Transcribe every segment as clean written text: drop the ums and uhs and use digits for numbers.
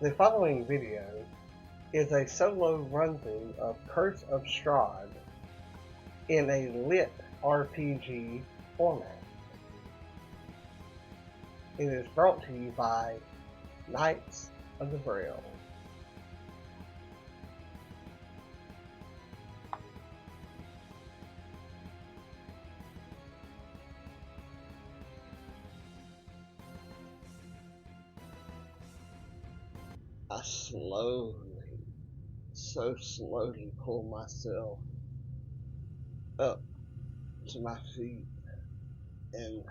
The following video is a solo run-through of Curse of Strahd in a lit RPG format. It is brought to you by Knights of the Braille. I slowly pull myself up to my feet, and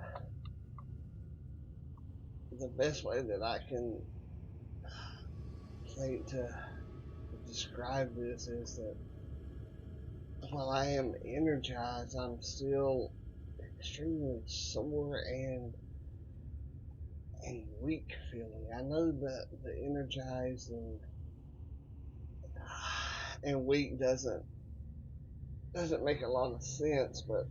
the best way that I can think to describe this is that while I am energized, I'm still extremely sore and weak feeling. I know that the energized and weak doesn't make a lot of sense, but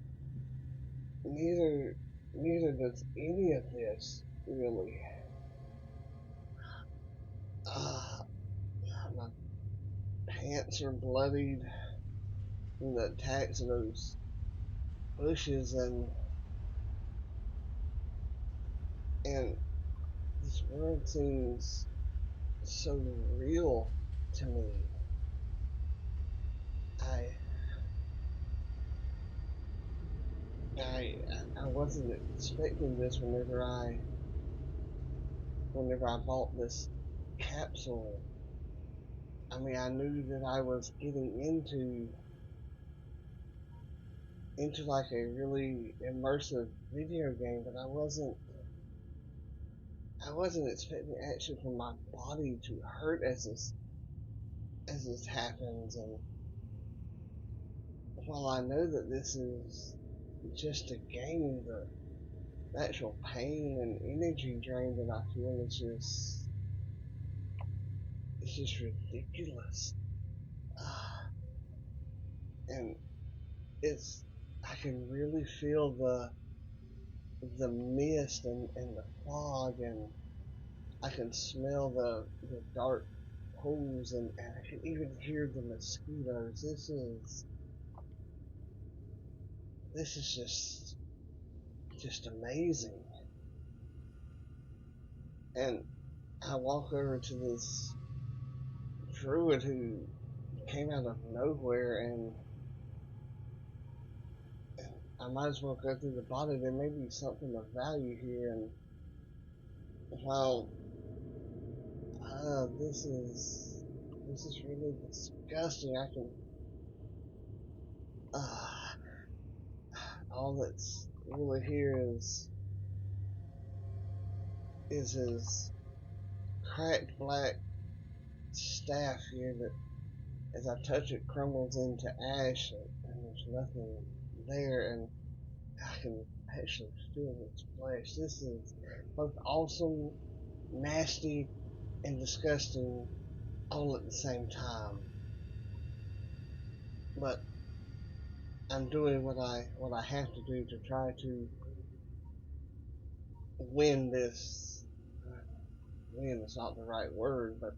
neither does any of this really. My pants are bloodied from the attacks of those bushes, and this world seems so real to me. I wasn't expecting this whenever I bought this capsule. I mean, I knew that I was getting into like a really immersive video game, but I wasn't expecting actually for my body to hurt as this happens. And while I know that this is just a game, the actual pain and energy drain that I feel is just ridiculous. And I can really feel the mist and the fog, and I can smell the dark pools, and I can even hear the mosquitoes. This is just amazing. And I walk over to this druid who came out of nowhere, and I might as well go through the body. There may be something of value here. And while this is really disgusting, I can all that's really here is his cracked black staff here that, as I touch it, crumbles into ash, and there's nothing there, and I can actually feel its flesh. This is both awesome, nasty, and disgusting all at the same time. But I'm doing what I have to do to try to win this. Win is not the right word, but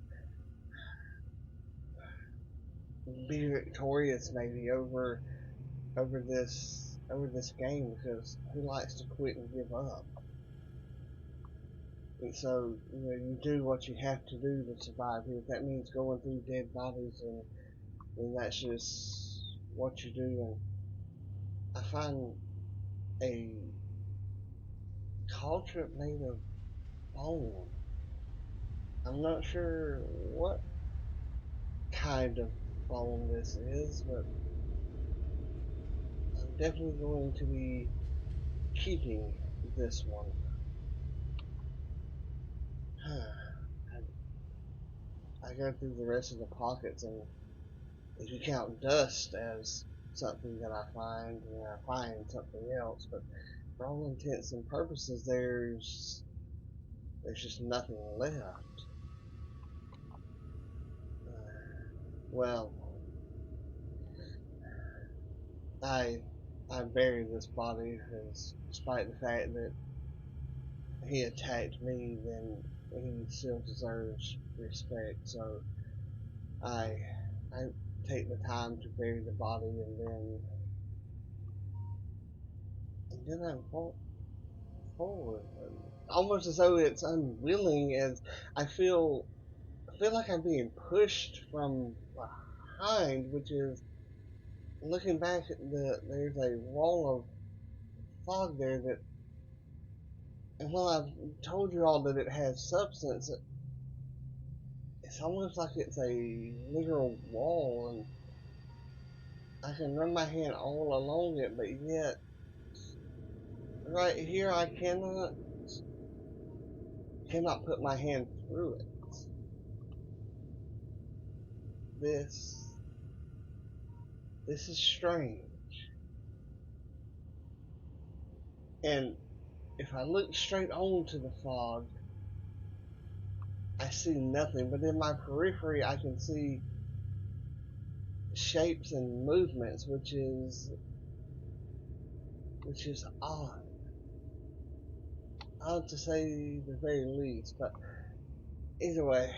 be victorious maybe over this game, because who likes to quit and give up? And so, you do what you have to do to survive here. If that means going through dead bodies, then that's just what you do. And I find a cauldron made of bone. I'm not sure what kind of bone this is, but I'm definitely going to be keeping this one. I go through the rest of the pockets, and if you count dust as something that I find, I find something else. But for all intents and purposes, there's just nothing left. Well, I bury this body, because despite the fact that he attacked me, then he still deserves respect. So I I take the time to bury the body, and then I walk forward, and almost as though it's unwilling, as I feel like I'm being pushed from behind, which is looking back at there's a wall of fog there that, and while I've told you all that it has substance, it's almost like it's a literal wall, and I can run my hand all along it, but yet right here I cannot put my hand through it. This this is strange. And if I look straight onto the fog, I see nothing, but in my periphery I can see shapes and movements, which is odd. Odd to say the very least, but either way,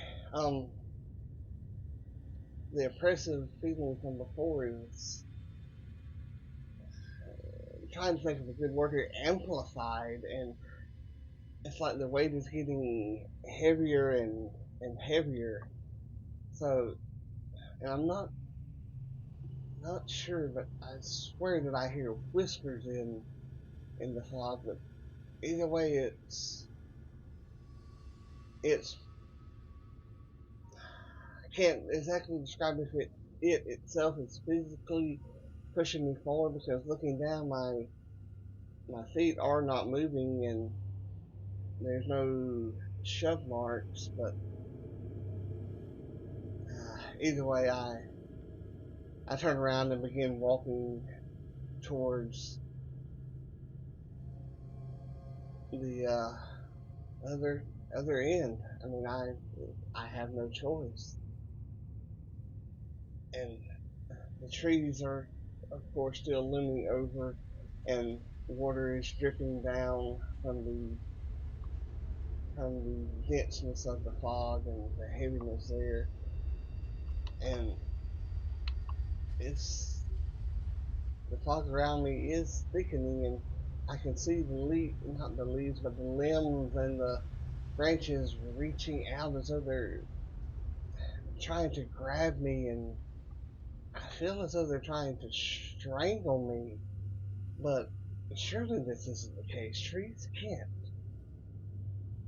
the oppressive feeling from before is, I'm trying to think of a good word here, amplified, and it's like the weight is getting heavier and heavier. So, and I'm not sure, but I swear that I hear whispers in the fog. But either way, it's I can't exactly describe if it itself is physically pushing me forward, because looking down, my feet are not moving and there's no shove marks. But either way, I turn around and begin walking towards the other end. I mean, I have no choice, and the trees are, of course, still looming over, and water is dripping down from the denseness of the fog and the heaviness there, and it's the fog around me is thickening, and I can see not the leaves, but the limbs and the branches reaching out as though they're trying to grab me, and I feel as though they're trying to strangle me. But surely this isn't the case.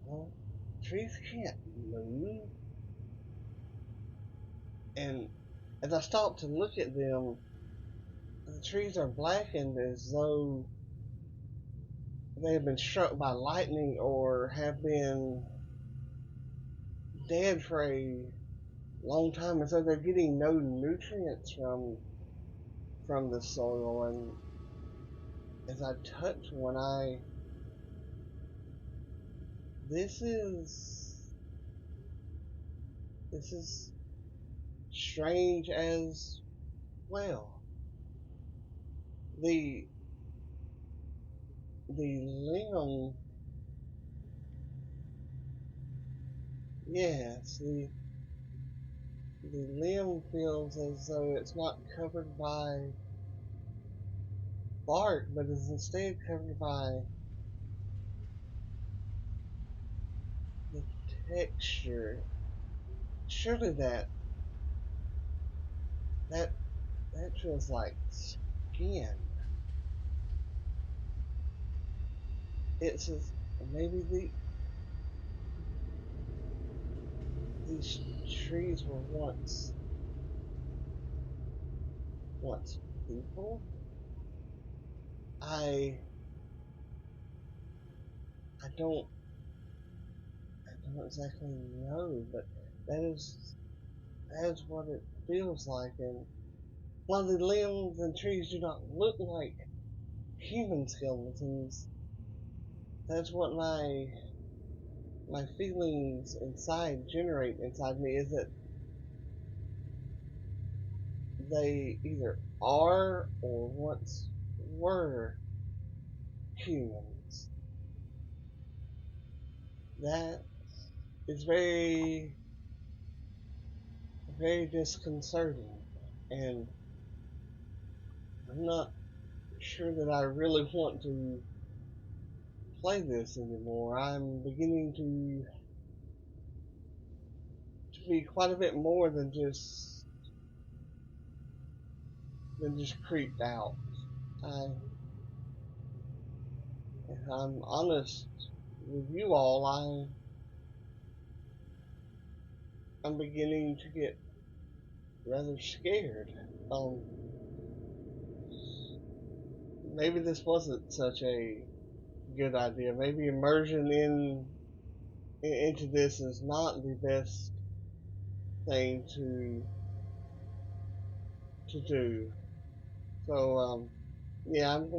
Well, trees can't move. And as I stop to look at them, the trees are blackened as though they have been struck by lightning or have been dead for a long time, as though they're getting no nutrients from the soil. And as I touch one, this is this is strange as well. The the limb, yes, the limb feels as though it's not covered by bark, but is instead covered by the texture. Surely that that feels like skin. It's as maybe these trees were once people. I I don't I don't exactly know, but that is what it feels like. And while the limbs and trees do not look like human skeletons, that's what my feelings inside generate inside me, is that they either are or once were humans. That is very, very disconcerting, and I'm not sure that I really want to play this anymore. I'm beginning to be quite a bit more than just creeped out. I, if I'm honest with you all, I'm beginning to get rather scared. Um, Maybe this wasn't such a good idea. Maybe immersion into this is not the best thing to do. So yeah, I'm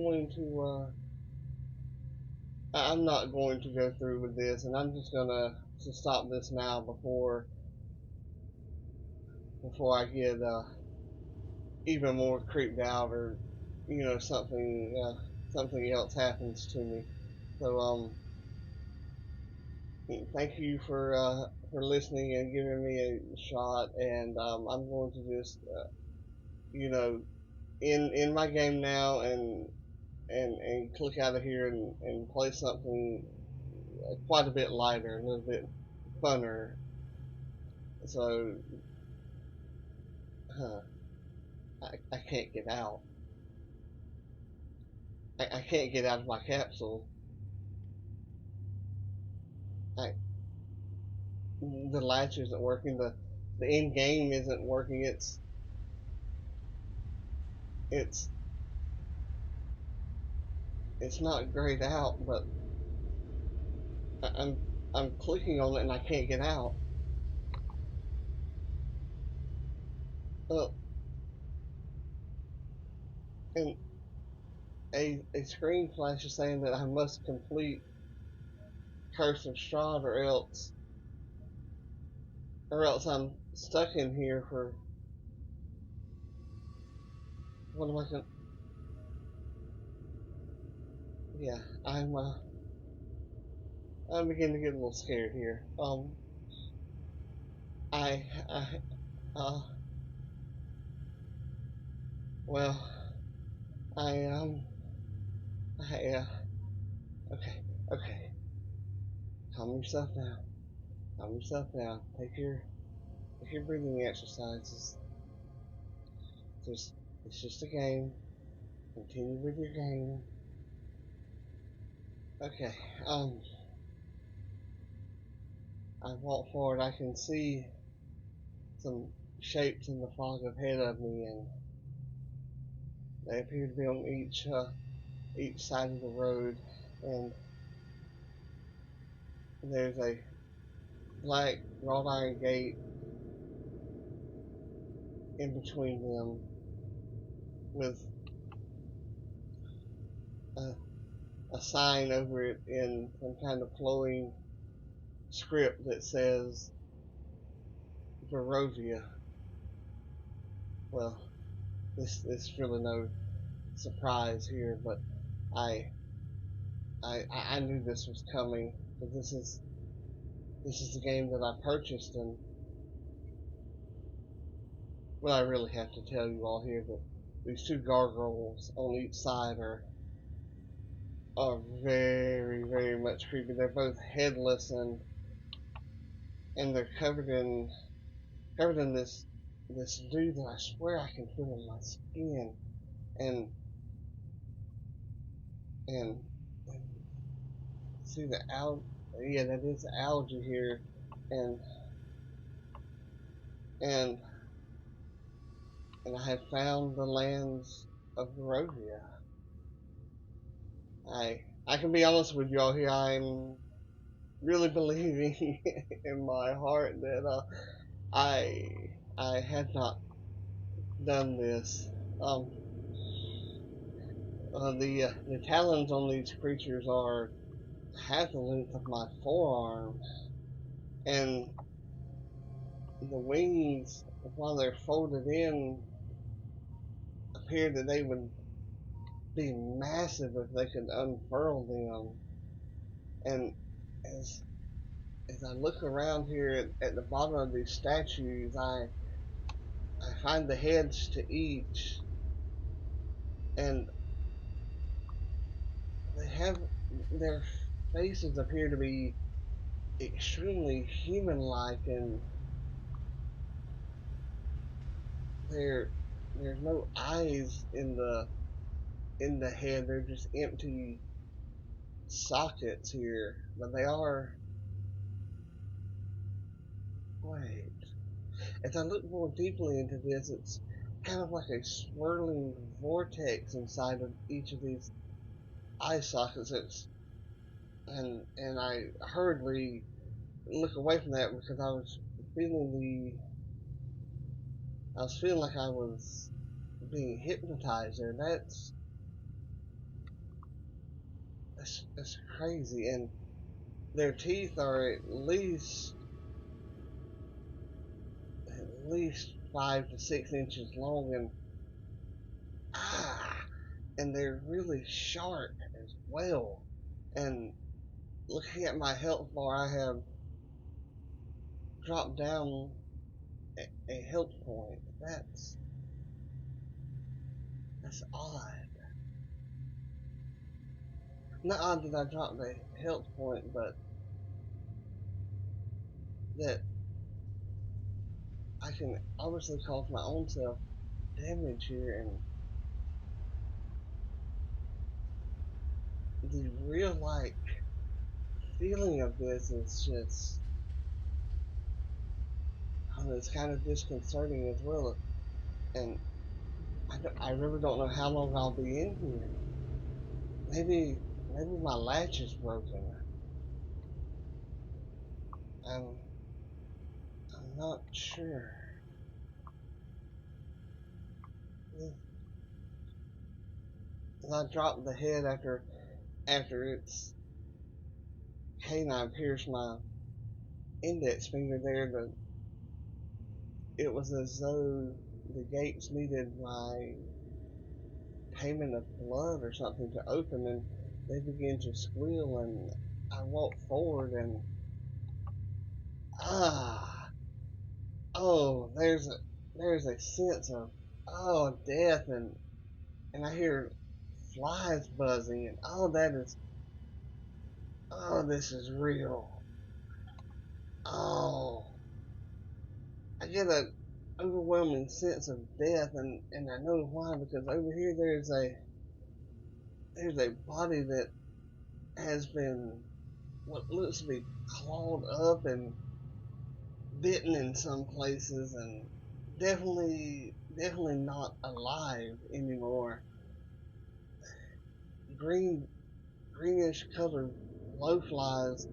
not going to go through with this, and I'm just gonna to stop this now before I get even more creeped out, or something else happens to me. So thank you for listening and giving me a shot, and I'm going to just you know in my game now, and click out of here and play something quite a bit lighter, a little bit funner. So huh, I can't get out. I can't get out of my capsule. I, the latch isn't working. The in game isn't working. It's it's not grayed out, but I'm I'm clicking on it and I can't get out. Uh, and a screen flash is saying that I must complete Curse of Strahd, or else I'm stuck in here for what am I going? Yeah, I'm beginning to get a little scared here. I well, I I okay, okay. Calm yourself down. Calm yourself down. Take your breathing exercises. Just it's just a game. Continue with your game. Okay. Um, I walk forward. I can see some shapes in the fog ahead of me, and they appear to be on each side of the road. And there's a black wrought iron gate in between them with a, a sign over it in some kind of flowing script that says Barovia. Well, this really no surprise here, but I I knew this was coming. But this is the game that I purchased, and well, I really have to tell you all here that these two gargoyles on each side are very, very much creepy. They're both headless, and they're covered in this dew that I swear I can feel in my skin. And and, and see the yeah, that is algae here, and and and I have found the lands of Barovia. I can be honest with y'all here. I'm really believing in my heart that I I had not done this. Um, the talons on these creatures are half the length of my forearm, and the wings, while they're folded in, appear that they would be massive if they could unfurl them. And as as I look around here at the bottom of these statues, I find the heads to each, and they have their faces appear to be extremely human-like, and there there's no eyes in the head. They're just empty sockets here, but they are. Wait, as I look more deeply into this, it's kind of like a swirling vortex inside of each of these eye sockets. And I hurriedly look away from that because feeling I was feeling like I was being hypnotized there. That's crazy. And their teeth are at least 5 to 6 inches long, ah, and they're really sharp as well. And looking at my health bar, I have dropped down a health point. That's odd. Not odd that I dropped the health point, but that I can obviously cause my own self damage here, and the real like feeling of this is just, it's kind of disconcerting as well. And I really don't know how long I'll be in here. Maybe my latch is broken. I'm I'm not sure. As I dropped the head after its canine pierced my index finger there, it was as though the gates needed my payment of blood or something to open, and they began to squeal, and I walked forward, and ah, oh, there's a sense of, death, and I hear flies buzzing, and this is real. Oh, I get a overwhelming sense of death, and I know why, because over here there's a body that has been what looks to be clawed up and bitten in some places, and definitely not alive anymore. Green Greenish colored blowflies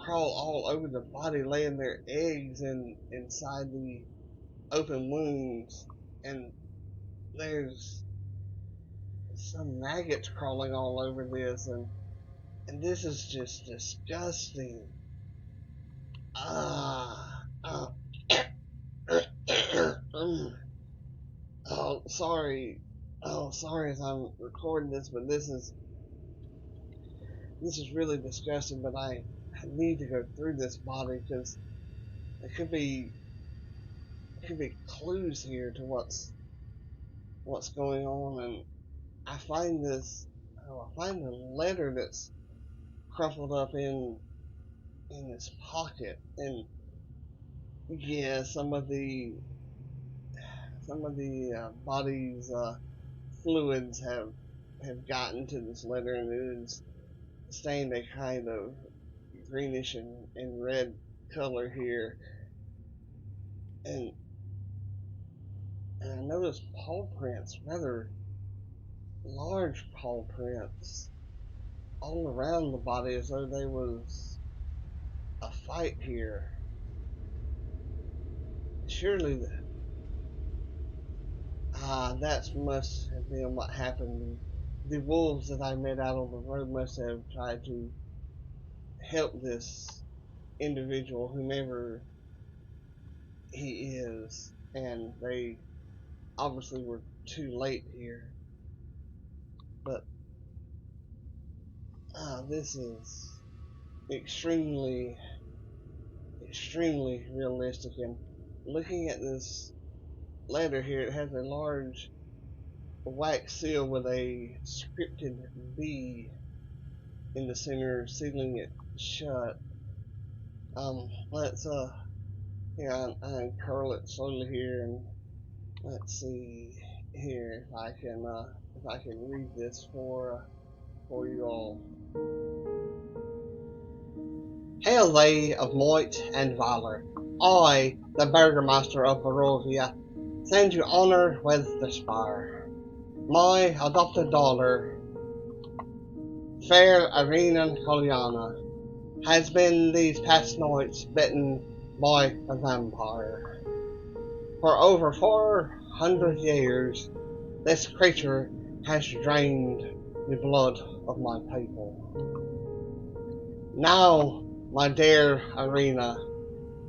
crawl all over the body, laying their eggs inside the open wounds, and there's some maggots crawling all over this, and this is just disgusting. Ah, ah. Oh, sorry. Oh, sorry as I'm recording this, but this is really disgusting. But I need to go through this body because there could be clues here to what's going on, and I find I find the letter that's crumpled up in this pocket, and yeah, some of the body's fluids have gotten to this letter, and it is stained a kind of greenish and red color here, and I noticed paw prints, rather large paw prints, all around the body, as though there was a fight here. Surely, that must have been what happened. The wolves that I met out on the road must have tried to help this individual, whomever he is, and they obviously were too late here. But this is extremely realistic. And looking at this letter here, it has a large wax seal with a scripted B in the center, sealing it shut. Let's here I uncurl it slowly here, and let's see here if I can read this for you all. Hail they of might and valor! I, the Burgomaster of Barovia, send you honor with despair. My adopted daughter, fair Adrian has been these past nights bitten by a vampire. For over 400 years, this creature has drained the blood of my people. Now, my dear Arena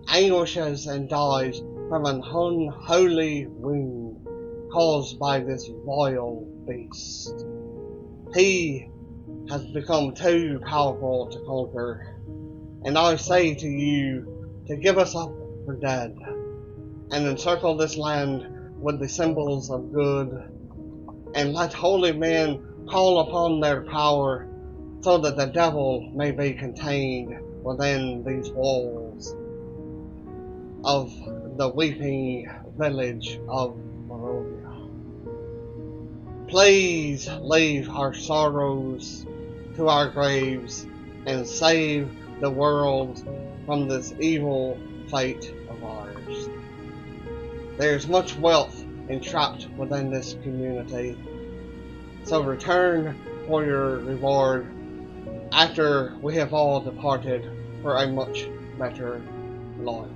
anguishes and dies from an unholy wound caused by this vile beast. He has become too powerful to conquer, and I say to you to give us up for dead, and encircle this land with the symbols of good, and let holy men call upon their power, so that the devil may be contained within these walls of the weeping village of Barovia. Please leave our sorrows to our graves and save the world from this evil fate of ours. There's much wealth entrapped within this community, so return for your reward after we have all departed for a much better life.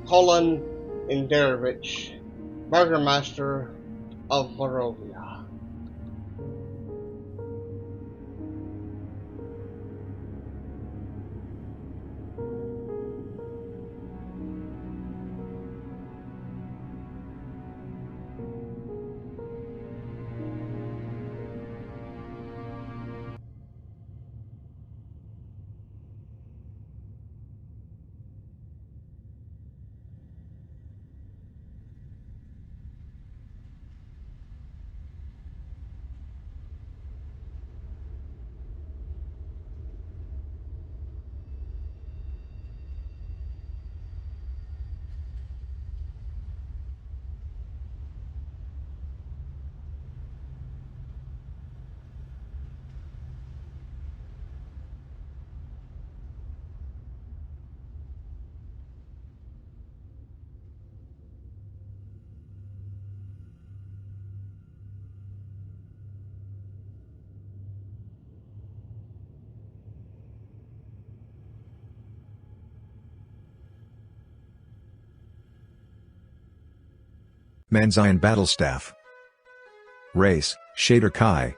Colin Inderovich, Burgomaster of Barovia. Manzian Battle Staff. Race, Shader Kai.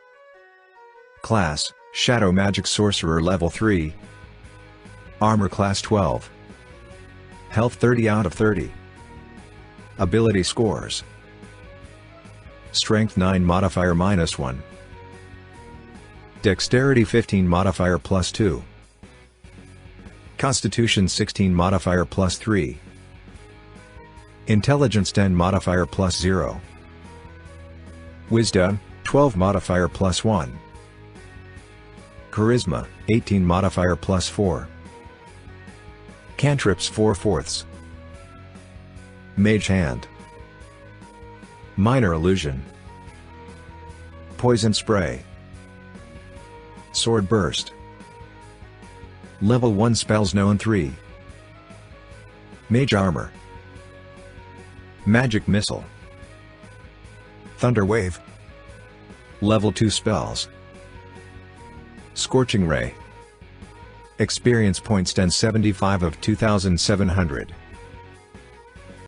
Class, Shadow Magic Sorcerer Level 3. Armor Class 12. Health 30 out of 30. Ability Scores. Strength 9 modifier -1. Dexterity 15 modifier +2. Constitution 16 modifier +3. Intelligence 10 modifier +0. Wisdom 12 modifier +1. Charisma 18 modifier +4. Cantrips 4/4. Mage Hand. Minor Illusion. Poison Spray. Sword Burst. Level 1 Spells Known 3. Mage Armor. Magic Missile. Thunder Wave. Level 2 Spells. Scorching Ray. Experience points 1075 of 2700.